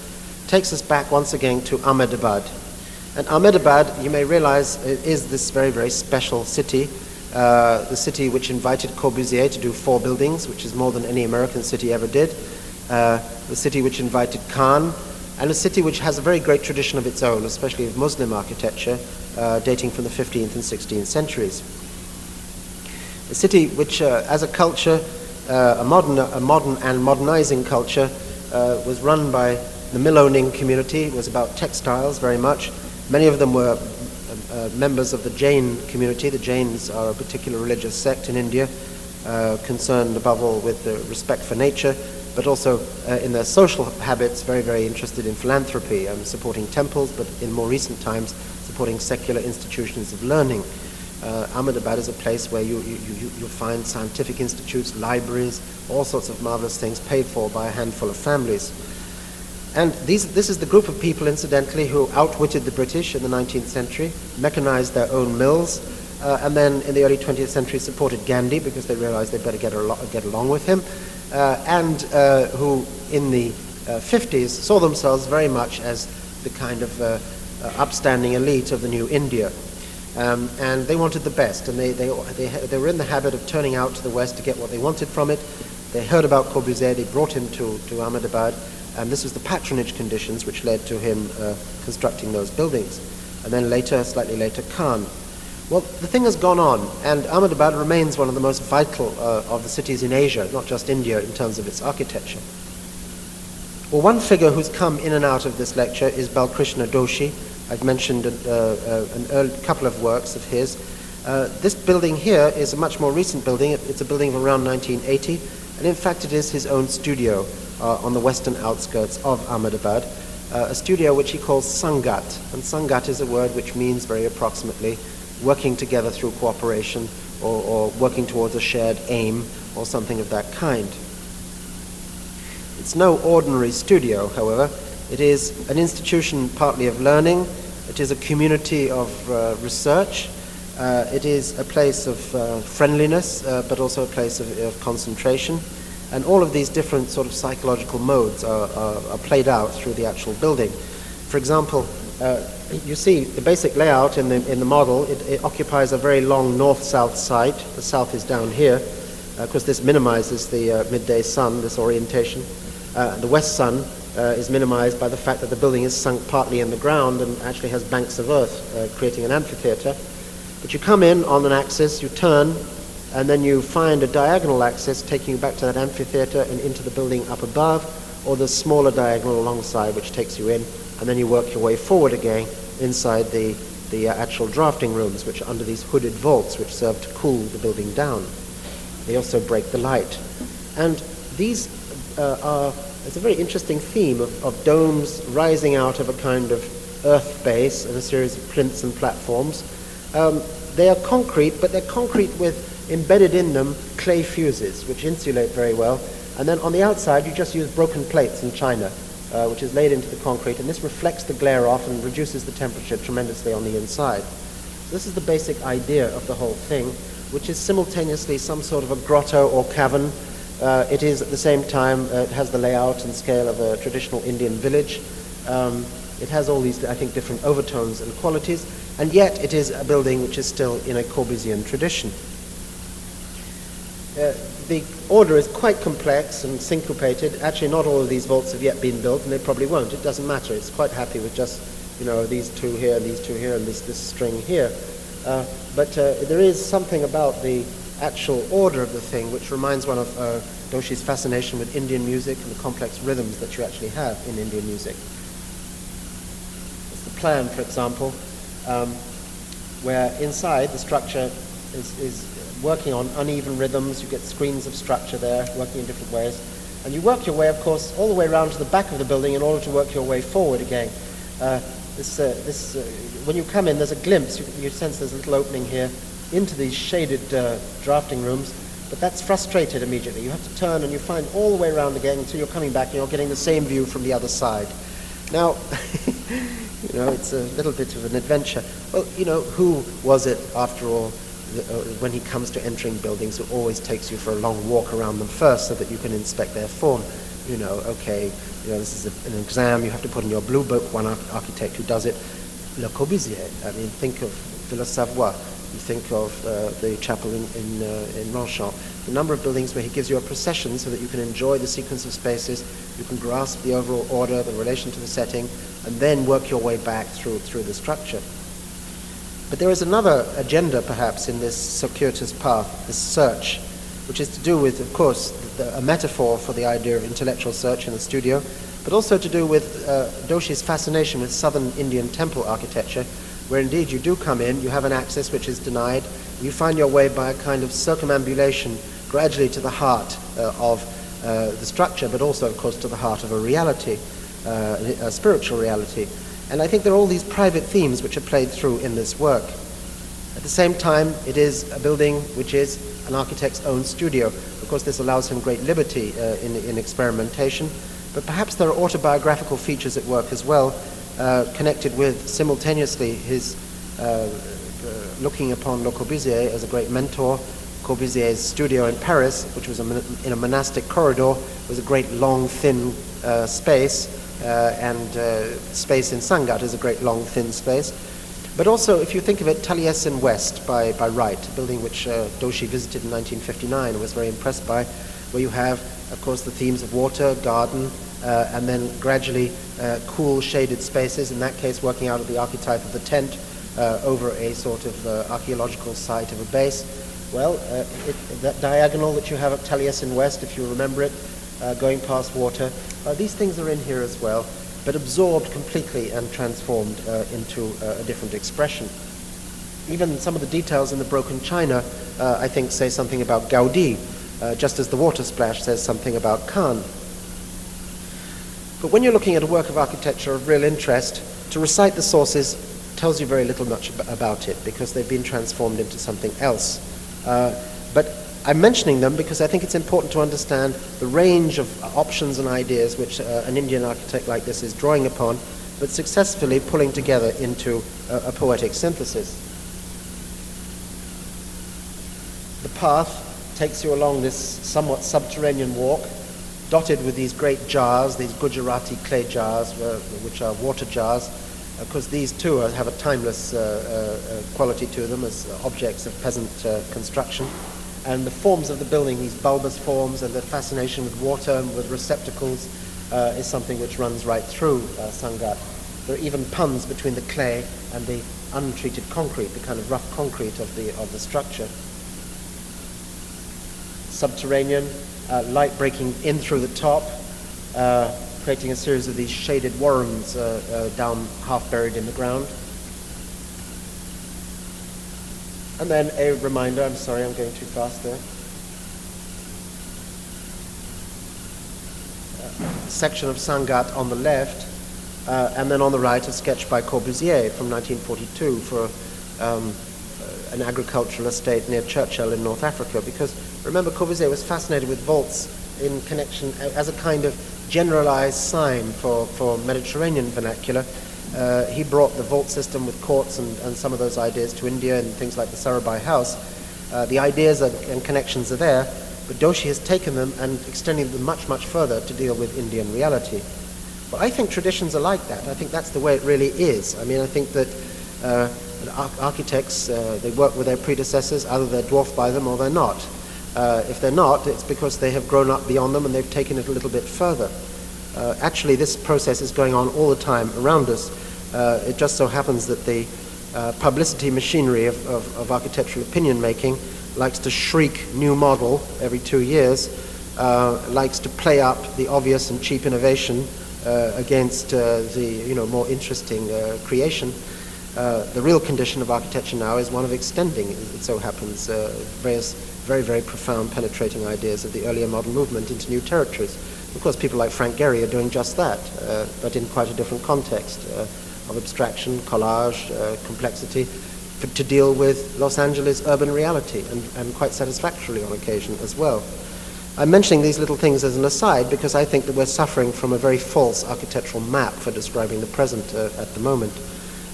takes us back once again to Ahmedabad. And Ahmedabad, you may realize, is this very, very special city, the city which invited Corbusier to do 4 buildings, which is more than any American city ever did, the city which invited Khan, and a city which has a very great tradition of its own, especially of Muslim architecture, dating from the 15th and 16th centuries. A city which, as a culture, a modern and modernizing culture, was run by the mill-owning community. It was about textiles very much. Many of them were members of the Jain community. The Jains are a particular religious sect in India, concerned above all with the respect for nature, but also in their social habits, very, very interested in philanthropy and supporting temples, but in more recent times, supporting secular institutions of learning. Ahmedabad is a place where you'll find scientific institutes, libraries, all sorts of marvelous things paid for by a handful of families. And this is the group of people, incidentally, who outwitted the British in the 19th century, mechanized their own mills, and then in the early 20th century supported Gandhi because they realized they'd better get along with him, and who in the 50s saw themselves very much as the kind of upstanding elite of the new India. And they wanted the best, and they were in the habit of turning out to the West to get what they wanted from it. They heard about Corbusier, they brought him to Ahmedabad, and this was the patronage conditions which led to him constructing those buildings. And then later, slightly later, Khan. Well, the thing has gone on, and Ahmedabad remains one of the most vital of the cities in Asia, not just India, in terms of its architecture. Well, one figure who's come in and out of this lecture is Balkrishna Doshi. I've mentioned a couple of works of his. This building here is a much more recent building. It's a building of around 1980, and in fact it is his own studio on the western outskirts of Ahmedabad, a studio which he calls Sangat. And Sangat is a word which means very approximately working together through cooperation or working towards a shared aim or something of that kind. It's no ordinary studio, however. It is an institution partly of learning. It is a community of research. It is a place of friendliness, but also a place of concentration. And all of these different sort of psychological modes are played out through the actual building. For example, you see the basic layout in the model. It occupies a very long north-south side. The south is down here. Of course, this minimizes the midday sun, this orientation. The west sun is minimized by the fact that the building is sunk partly in the ground and actually has banks of earth, creating an amphitheater. But you come in on an axis, you turn, and then you find a diagonal axis taking you back to that amphitheater and into the building up above, or the smaller diagonal alongside which takes you in, and then you work your way forward again inside the actual drafting rooms, which are under these hooded vaults which serve to cool the building down. They also break the light. And these it's a very interesting theme of domes rising out of a kind of earth base and a series of plinths and platforms. They are concrete, but they're concrete with embedded in them clay fuses, which insulate very well. And then on the outside, you just use broken plates and china, which is laid into the concrete, and this reflects the glare off and reduces the temperature tremendously on the inside. So this is the basic idea of the whole thing, which is simultaneously some sort of a grotto or cavern. It is at the same time, it has the layout and scale of a traditional Indian village. It has all these, I think, different overtones and qualities, and yet it is a building which is still in a Corbusian tradition. The order is quite complex and syncopated. Actually, not all of these vaults have yet been built, and they probably won't. It doesn't matter. It's quite happy with just, these two here, these two here, and this string here. But there is something about the actual order of the thing which reminds one of Doshi's fascination with Indian music and the complex rhythms that you actually have in Indian music. It's the plan, for example, where inside the structure is working on uneven rhythms. You get screens of structure there, working in different ways. And you work your way, of course, all the way around to the back of the building in order to work your way forward again. When you come in, there's a glimpse. You sense there's a little opening here into these shaded drafting rooms, but that's frustrated immediately. You have to turn and you find all the way around again until you're coming back and you're getting the same view from the other side. Now, it's a little bit of an adventure. Well, who was it, after all, when he comes to entering buildings, who always takes you for a long walk around them first so that you can inspect their form? This is an exam you have to put in your blue book. One architect who does it, Le Corbusier. I mean, think of Villa Savoie. You think of the chapel in Longchamp. The number of buildings where he gives you a procession so that you can enjoy the sequence of spaces, you can grasp the overall order, the relation to the setting, and then work your way back through the structure. But there is another agenda, perhaps, in this circuitous path, this search, which is to do with, of course, a metaphor for the idea of intellectual search in the studio, but also to do with Doshi's fascination with southern Indian temple architecture, where indeed you do come in, you have an axis which is denied, you find your way by a kind of circumambulation gradually to the heart of the structure, but also, of course, to the heart of a reality, a spiritual reality. And I think there are all these private themes which are played through in this work. At the same time, it is a building which is an architect's own studio. Of course, this allows him great liberty in experimentation, But perhaps there are autobiographical features at work as well, connected with simultaneously his looking upon Le Corbusier as a great mentor. Corbusier's studio in Paris, which was in a monastic corridor, was a great long, thin space, and space in Sangat is a great long, thin space. But also, if you think of it, Taliesin West by Wright, a building which Doshi visited in 1959 and was very impressed by, where you have, of course, the themes of water, garden, and then gradually cool, shaded spaces, in that case working out of the archetype of the tent over a sort of archaeological site of a base. Well, that diagonal that you have at Taliesin West, if you remember it, going past water, these things are in here as well, but absorbed completely and transformed into a different expression. Even some of the details in the broken china, I think, say something about Gaudi, just as the water splash says something about Khan. But when you're looking at a work of architecture of real interest, to recite the sources tells you very little much about it, because they've been transformed into something else. But I'm mentioning them because I think it's important to understand the range of options and ideas which an Indian architect like this is drawing upon, but successfully pulling together into a poetic synthesis. The path takes you along this somewhat subterranean walk, dotted with these great jars, these Gujarati clay jars, which are water jars, because these too have a timeless quality to them as objects of peasant construction. And the forms of the building, these bulbous forms, and the fascination with water and with receptacles is something which runs right through Sangat. There are even puns between the clay and the untreated concrete, the kind of rough concrete of the structure. Subterranean, light breaking in through the top, creating a series of these shaded warrens down half buried in the ground. And then a reminder, I'm sorry, I'm going too fast there. Section of Sangat on the left, and then on the right a sketch by Corbusier from 1942 for an agricultural estate near Churchill in North Africa, because remember, Corbusier was fascinated with vaults in connection as a kind of generalized sign for Mediterranean vernacular. He brought the vault system with courts and some of those ideas to India and things like the Sarabhai house. The ideas and connections are there, but Doshi has taken them and extended them much, much further to deal with Indian reality. But I think traditions are like that. I think that's the way it really is. I mean, I think that architects, they work with their predecessors, either they're dwarfed by them or they're not. If they're not, it's because they have grown up beyond them and they've taken it a little bit further. Actually, this process is going on all the time around us. It just so happens that the publicity machinery of architectural opinion making likes to shriek new model every 2 years, likes to play up the obvious and cheap innovation against the more interesting creation. The real condition of architecture now is one of extending, it so happens, various very, very profound penetrating ideas of the earlier modern movement into new territories. Of course, people like Frank Gehry are doing just that, but in quite a different context of abstraction, collage, complexity, to deal with Los Angeles urban reality, and quite satisfactorily on occasion as well. I'm mentioning these little things as an aside because I think that we're suffering from a very false architectural map for describing the present at the moment.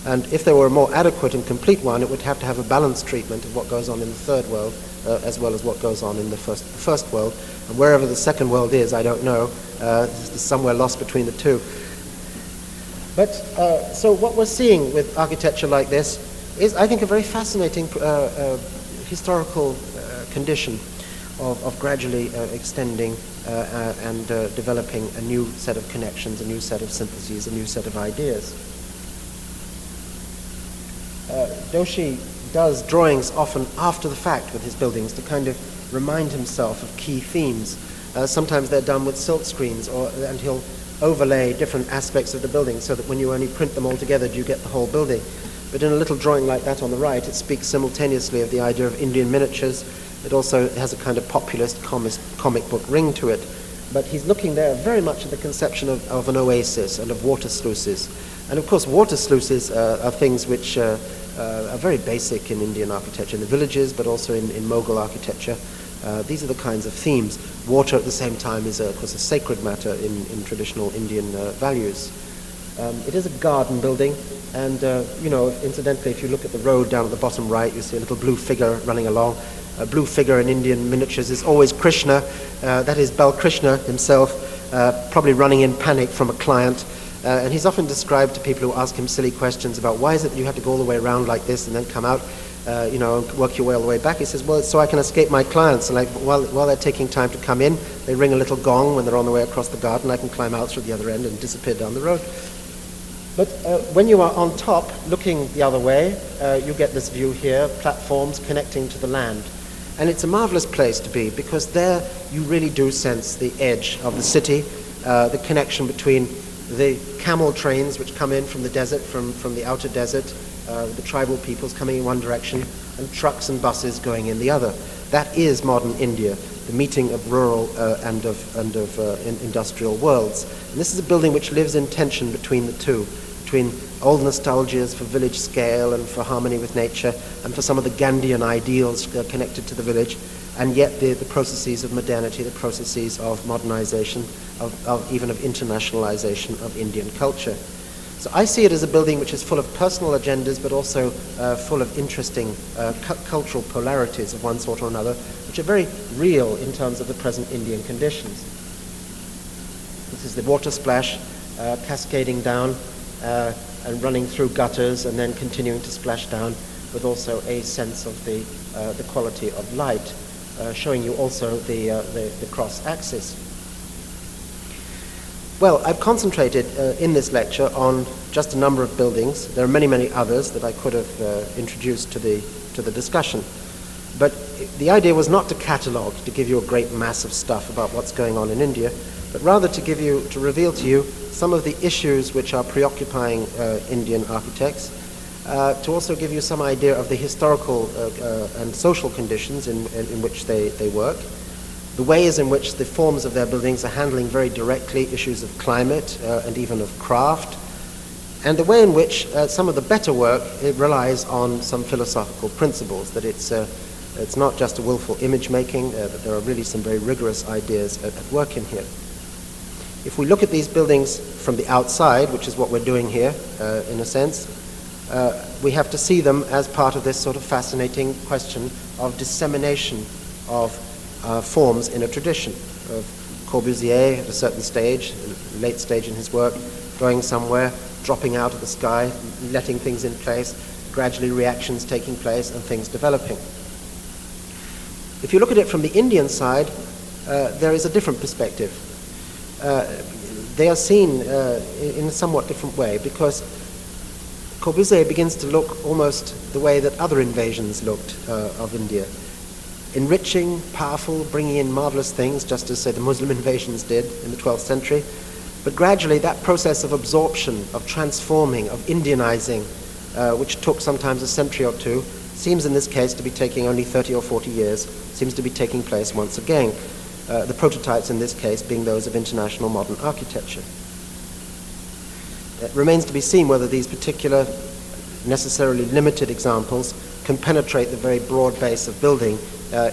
And if there were a more adequate and complete one, it would have to have a balanced treatment of what goes on in the third world, as well as what goes on in the first world. And wherever the second world is, I don't know. It's somewhere lost between the two. But so what we're seeing with architecture like this is, I think, a very fascinating historical condition of gradually extending and developing a new set of connections, a new set of syntheses, a new set of ideas. Doshi does drawings often after the fact with his buildings to kind of remind himself of key themes. Sometimes they're done with silk screens, and he'll overlay different aspects of the building so that when you only print them all together, you get the whole building. But in a little drawing like that on the right, it speaks simultaneously of the idea of Indian miniatures. It also has a kind of populist comic book ring to it. But he's looking there very much at the conception of an oasis and of water sluices. And of course, water sluices are things which are very basic in Indian architecture, in the villages, but also in Mughal architecture. These are the kinds of themes. Water at the same time is, of course, a sacred matter in traditional Indian values. It is a garden building, and incidentally, if you look at the road down at the bottom right, you see a little blue figure running along. A blue figure in Indian miniatures is always Krishna. That is Balkrishna himself, probably running in panic from a client. And he's often described to people who ask him silly questions about why is it that you have to go all the way around like this and then come out, and work your way all the way back. He says, well, it's so I can escape my clients. And while they're taking time to come in, they ring a little gong when they're on the way across the garden. I can climb out through the other end and disappear down the road. But when you are on top, looking the other way, you get this view here, platforms connecting to the land. And it's a marvelous place to be, because there you really do sense the edge of the city, the connection between the camel trains which come in from the desert, from the outer desert, the tribal peoples coming in one direction, and trucks and buses going in the other. That is modern India, the meeting of rural and of industrial worlds. And this is a building which lives in tension between the two, between old nostalgias for village scale and for harmony with nature, and for some of the Gandhian ideals connected to the village, and yet the processes of modernity, the processes of modernization, even of internationalization of Indian culture. So I see it as a building which is full of personal agendas, but also full of interesting cultural polarities of one sort or another, which are very real in terms of the present Indian conditions. This is the water splash cascading down and running through gutters and then continuing to splash down, with also a sense of the quality of light, showing you also the cross axis. Well, I've concentrated in this lecture on just a number of buildings. There are many, many others that I could have introduced to the discussion. But the idea was not to catalogue, to give you a great mass of stuff about what's going on in India, but rather to reveal to you some of the issues which are preoccupying Indian architects, to also give you some idea of the historical and social conditions in which they work, the ways in which the forms of their buildings are handling very directly issues of climate and even of craft, and the way in which some of the better work, it relies on some philosophical principles, that it's not just a willful image making, that there are really some very rigorous ideas at work in here. If we look at these buildings from the outside, which is what we're doing here in a sense, we have to see them as part of this sort of fascinating question of dissemination of forms in a tradition, of Corbusier at a certain stage, late stage in his work, going somewhere, dropping out of the sky, letting things in place, gradually reactions taking place and things developing. If you look at it from the Indian side, there is a different perspective. They are seen in a somewhat different way, because Corbusier begins to look almost the way that other invasions looked of India. Enriching, powerful, bringing in marvelous things, just as, say, the Muslim invasions did in the 12th century. But gradually that process of absorption, of transforming, of Indianizing, which took sometimes a century or two, seems in this case to be taking only 30 or 40 years, seems to be taking place once again. The prototypes in this case being those of international modern architecture. It remains to be seen whether these particular, necessarily limited examples can penetrate the very broad base of building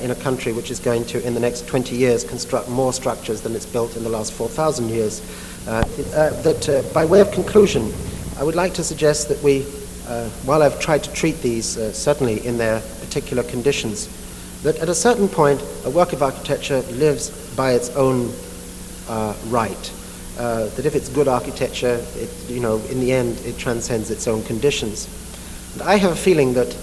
in a country which is going to, in the next 20 years, construct more structures than it's built in the last 4,000 years. By way of conclusion, I would like to suggest that we, while I've tried to treat these certainly in their particular conditions, that at a certain point a work of architecture lives by its own right. That if it's good architecture, in the end it transcends its own conditions. And I have a feeling that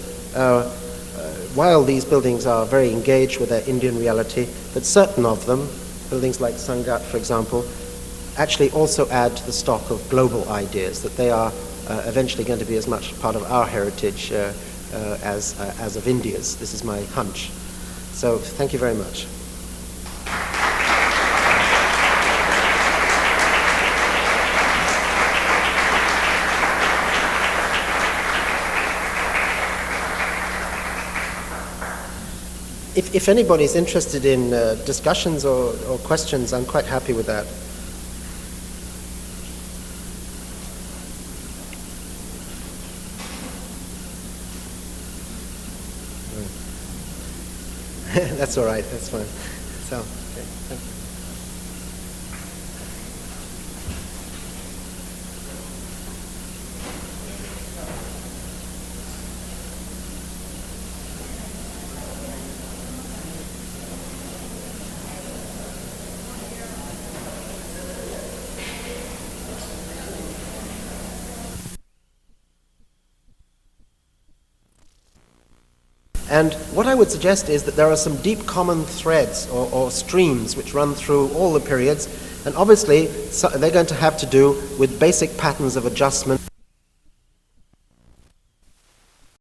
while these buildings are very engaged with their Indian reality, that certain of them, buildings like Sangat, for example, actually also add to the stock of global ideas, that they are eventually going to be as much part of our heritage as of India's. This is my hunch. So thank you very much. If anybody's interested in discussions or questions, I'm quite happy with that. That's all right. That's fine. So, okay, thank you. And what I would suggest is that there are some deep common threads or streams which run through all the periods, and obviously they're going to have to do with basic patterns of adjustment